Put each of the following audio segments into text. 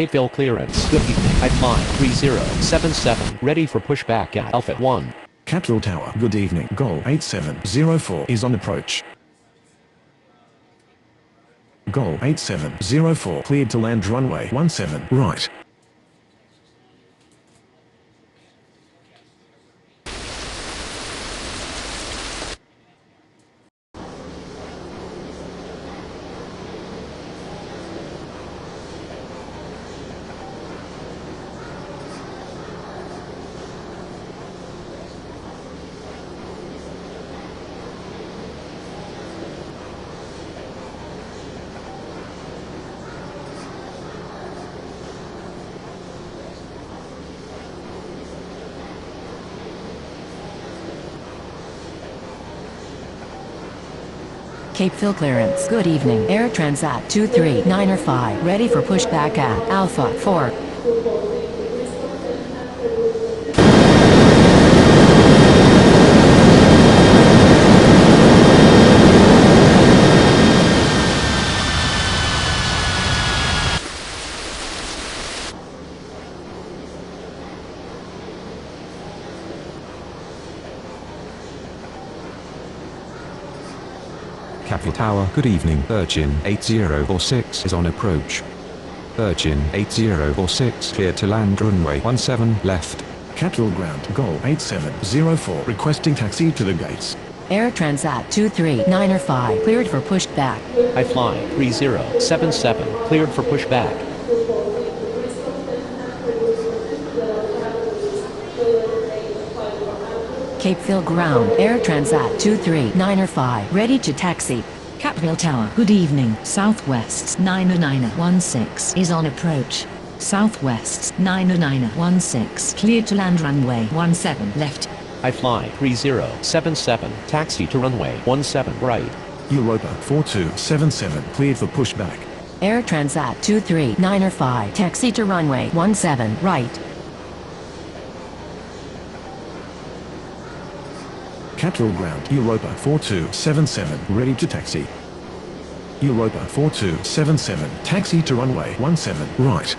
Capeville clearance. Good evening. HighFly 3077. Ready for pushback at Alpha 1. Capeville Tower. Good evening. Goal 8704 is on approach. Goal 8704 cleared to land runway 17 right. Capeville clearance. Good evening. Air Transat 23905. Ready for pushback at Alpha 4. Capeville Tower. Good evening. Virgin 8046 is on approach. Virgin 8046 cleared to land runway 17 left. Capeville ground. Goal 8704 requesting taxi to the gates. Air Transat 23905. Cleared for pushback. HighFly 3077. Cleared for pushback. Capeville ground. Air Transat 23905. Ready to taxi. Capeville Tower. Good evening. Southwest 90916 is on approach. Southwest 90916 cleared to land runway 17 left. HighFly 3077. Taxi to runway 17 right. Europa 4277 cleared for pushback. Air Transat 23905. Taxi to runway 17 right. Capeville ground. Europa 4277 ready to taxi. Europa 4277 taxi to runway 17 right.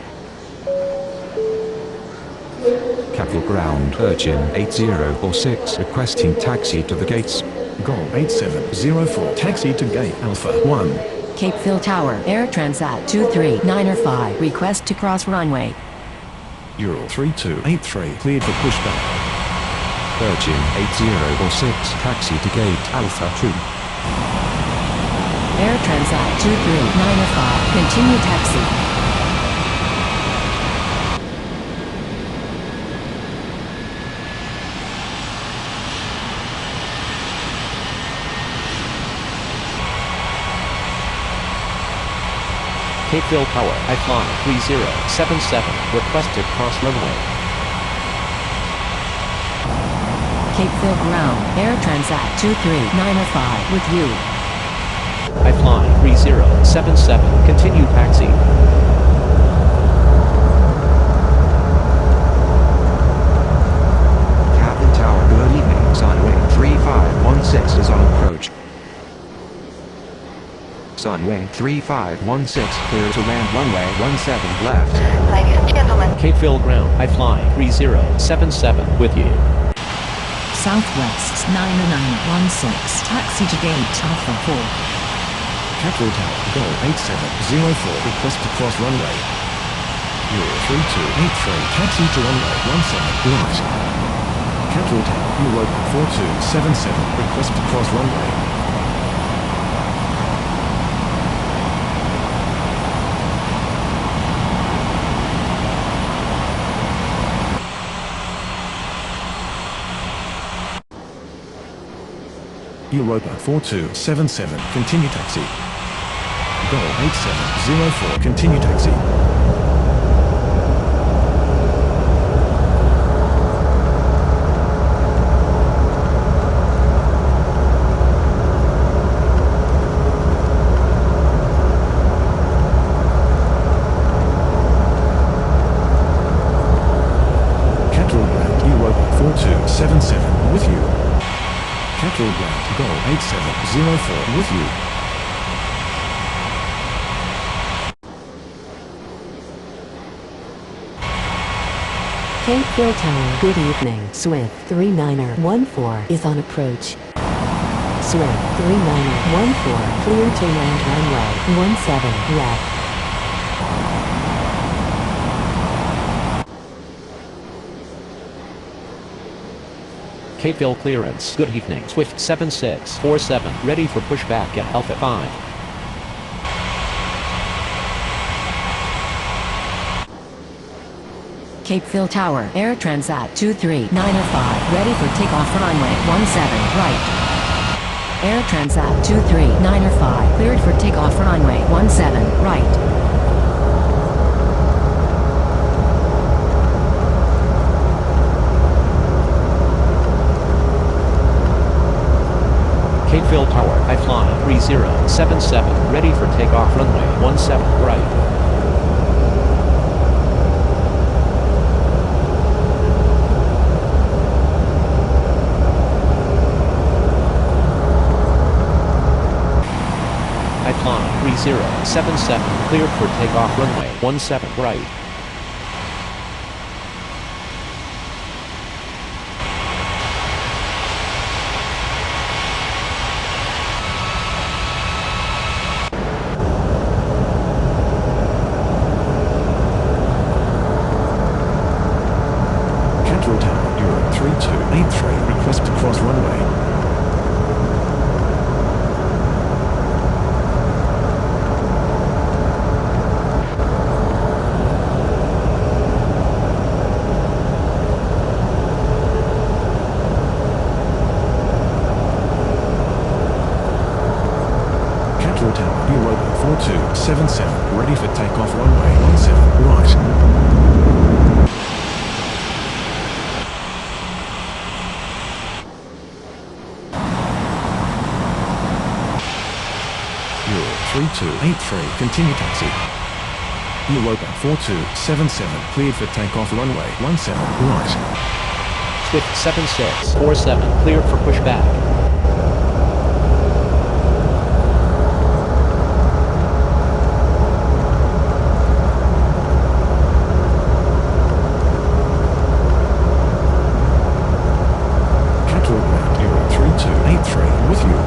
Capeville ground. Virgin 8046 requesting taxi to the gates. Goal 8704 taxi to gate Alpha 1. Capeville Tower. Air Transat 23905. Request to cross runway. Ural 3283 cleared for pushback. Virgin 8046 taxi to gate Alpha 2. Air Transat 23905. Continue taxi. Capeville Tower. HighFly 3077. Requested cross runway. Capeville ground. Air Transat 23905 with you. HighFly 3077. Continue taxi. Capeville Tower. Good evening. Sunway 3516 is on approach. Sunway 3516 clear to land runway 17 left. Ladies and gentlemen. Capeville ground. HighFly 3077 with you. Southwest 90916 taxi to gate Alpha 4. Capeville Tower. Goal 8704 request to cross runway. Euro 3283 taxi to runway 17 right. Capeville Tower. Europa 4277 request to cross runway. Europa 4277 continue taxi. Goal 8704 continue taxi. Capeville ground Europa 4277 with you. Capeville ground, goal 8704 with you. Capeville Tower, good evening. Swift 39er14 is on approach. Swift 39er14, clear to land runway 17 left. Capeville clearance. Good evening. Swift 7647, ready for pushback at Alpha 5. Capeville Tower, Air Transat 23905, ready for takeoff runway 17 right. Air Transat 23905, cleared for takeoff runway 17 right. Capeville Tower, HighFly 3077, ready for takeoff runway 17 right. HighFly 3077, cleared for takeoff runway 17 right. Capeville Tower, Euro 3283, request to cross runway. Capeville Tower, Euro 4277, ready for takeoff runway 17 right. Euro 3283, continue taxi. Europa 4277, cleared for takeoff runway 17 right. Swift 7647, cleared for pushback. Capeville ground, Euro 3283, with you.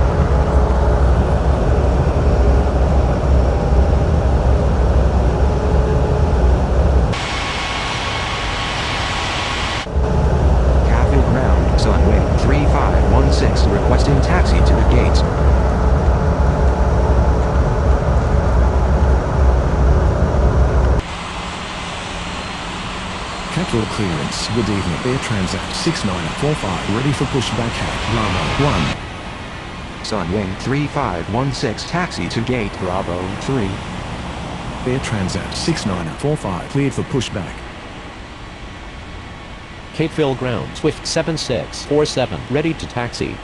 Capeville ground, runway 3516, requesting taxi to the gates. Capeville clearance, good evening. Air Transat 6945, ready for pushback at Bravo 1. Runway 3516, taxi to gate Bravo 3. Air Transat 6945, cleared for pushback. Capeville ground, Swift 7647, ready to taxi.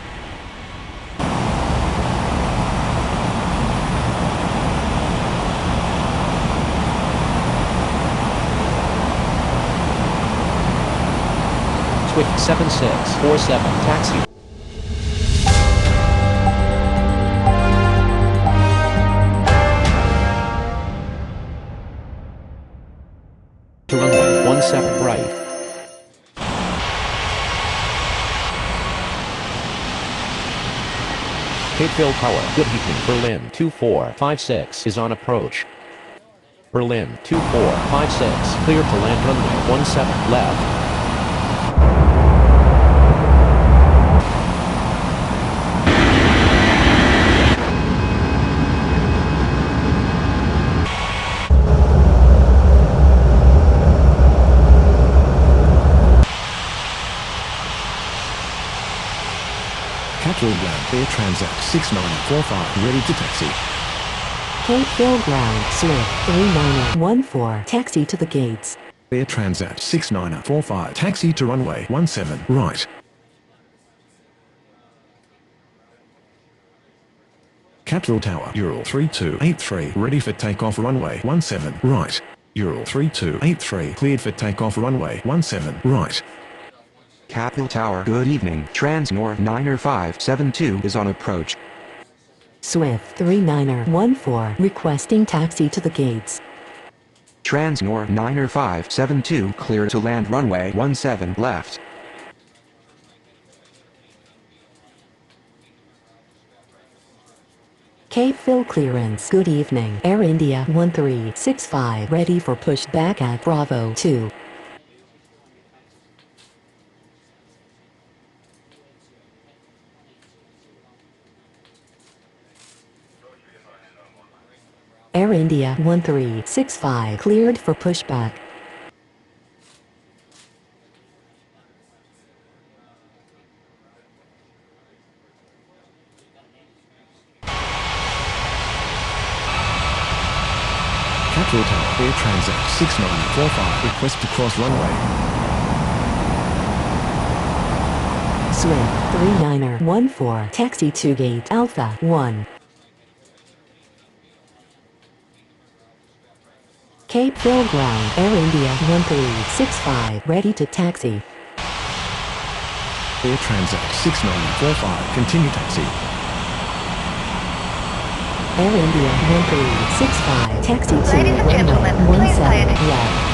Swift 7647, taxi. To runway 17 right. Capeville Tower, good evening. Berlin 2456 is on approach. Berlin 2456, clear to land runway 17 left. Capeville ground, Air Transat 6945, ready to taxi. Capeville ground, Swift 39er14, taxi to the gates. Air Transat 6945, taxi to runway 17 right. Capeville Tower, Ural 3283, ready for takeoff runway 17 right. Ural 3283, cleared for takeoff runway 17 right. Capeville Tower, good evening. Transnor 90572 is on approach. Swift 39er14, requesting taxi to the gates. Transnor 90572 clear to land runway 17 left. Capeville clearance. Good evening. Air India 1365 ready for pushback at Bravo 2. Air India 1365 cleared for pushback. Capeville Tower, Air Transat 6945, request to cross runway. Swift 3914, taxi to gate Alpha 1. Capeville ground, Air India 1365, ready to taxi. Air Transat 6945, continue taxi. Air India 1365, taxi to Ladies and runway gentlemen, please 17 land. left.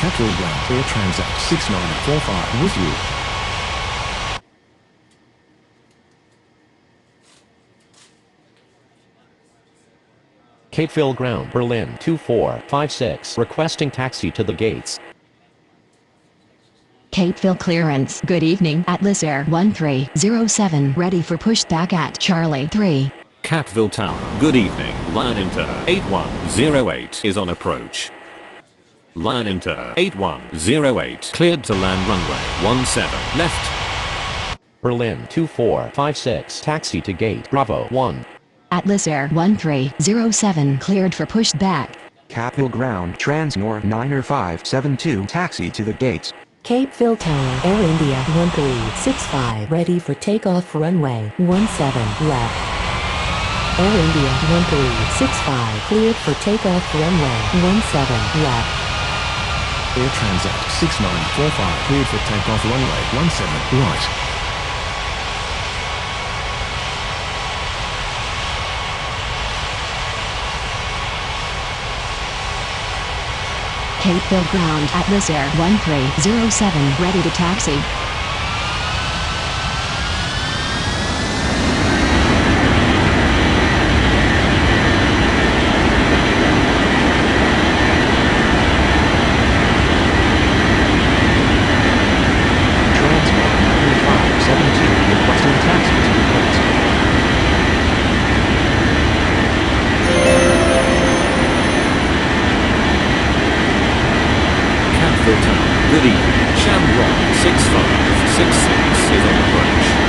Capeville ground, Air Transat 6945, with you. Capeville ground, Berlin 2456, requesting taxi to the gates. Capeville clearance. Good evening. Atlas Air 1307 ready for pushback at Charlie 3. Capeville Tower, good evening. Lion Inter 8108 is on approach. Lion Inter 8108 cleared to land runway 17 left. Berlin 2456, taxi to gate Bravo 1. Atlas Air 1307 cleared for pushback. Capeville ground, Transnor 90572 taxi to the gates. Capeville Tower, Air India 1365, ready for takeoff runway 17 left. Air India 1365, cleared for takeoff runway 17 left. Air Transat 6945, cleared for takeoff runway 17 right. Capeville ground. Atlas Air 1307 ready to taxi. Transnor 90572 requesting taxi to the gates. Capeville Tower, good evening. Shamrock 6566 is on approach.